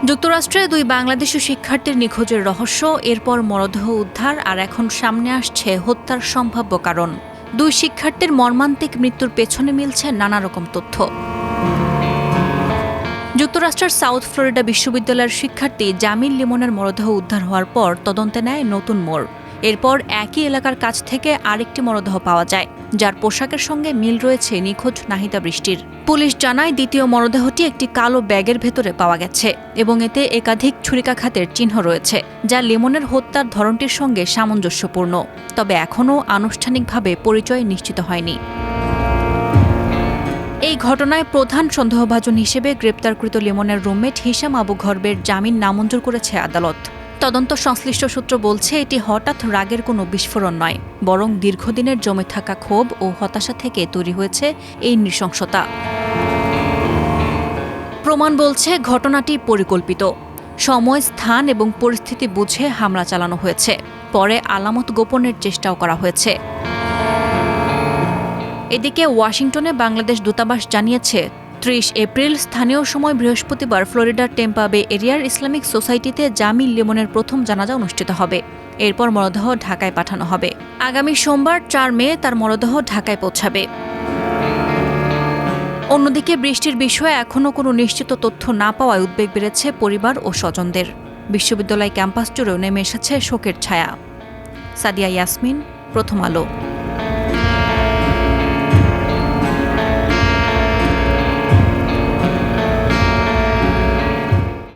যুক্তরাষ্ট্রে 2 বাংলাদেশি শিক্ষার্থীর নিখোঁজের রহস্য, এরপর মরদেহ উদ্ধার, আর এখন সামনে আসছে হত্যার সম্ভাব্য কারণ। 2 শিক্ষার্থীর মর্মান্তিক মৃত্যুর পেছনে মিলছে নানা রকম তথ্য। যুক্তরাষ্ট্রের সাউথ ফ্লোরিডা বিশ্ববিদ্যালয়ের শিক্ষার্থী জামিল লিমনের মরদেহ উদ্ধার হওয়ার পর তদন্তে নেয় নতুন মোড়। এরপর একই এলাকার কাছ থেকে আরেকটি মরদেহ পাওয়া যায়, যার পোশাকের সঙ্গে মিল রয়েছে নিখোঁজ নাহিদা বৃষ্টির। পুলিশ জানায় দ্বিতীয় মরদেহটি একটি কালো ব্যাগের ভেতরে পাওয়া গেছে এবং এতে একাধিক ছুরিকাঘাতের চিহ্ন রয়েছে, যা লিমনের হত্যার ধরনটির সঙ্গে সামঞ্জস্যপূর্ণ। তবে এখনও আনুষ্ঠানিকভাবে পরিচয় নিশ্চিত হয়নি। এই ঘটনায় প্রধান সন্দেহভাজন হিসেবে গ্রেপ্তারকৃত লিমনের রুমমেট হিশাম আবু ঘরবের জামিন নামঞ্জুর করেছে আদালত। তদন্ত সংশ্লিষ্ট সূত্র বলছে, এটি হঠাৎ রাগের কোনো বিস্ফোরণ নয়, বরং দীর্ঘদিনের জমে থাকা ক্ষোভ ও হতাশা থেকে তৈরি হয়েছে এই নৃশংসতা। প্রমাণ বলছে ঘটনাটি পরিকল্পিত। সময়, স্থান এবং পরিস্থিতি বুঝে হামলা চালানো হয়েছে। পরে আলামত গোপনের চেষ্টাও করা হয়েছে। এদিকে ওয়াশিংটনে বাংলাদেশ দূতাবাস জানিয়েছে, 30 এপ্রিল স্থানীয় সময় বৃহস্পতিবার ফ্লোরিডার টেম্পা বে এরিয়ার ইসলামিক সোসাইটিতে জামিল লিমনের প্রথম জানাজা অনুষ্ঠিত হবে। এরপর মরদেহ ঢাকায় পাঠানো হবে। আগামী সোমবার 4 মে তার মরদেহ ঢাকায় পৌঁছাবে। অন্যদিকে বৃষ্টির বিষয়ে এখনও কোনো নিশ্চিত তথ্য না পাওয়ায় উদ্বেগ বেড়েছে পরিবার ও স্বজনদের। বিশ্ববিদ্যালয় ক্যাম্পাস জুড়েও নেমে এসেছে শোকের ছায়া। সাদিয়া ইয়াসমিন, প্রথম আলো।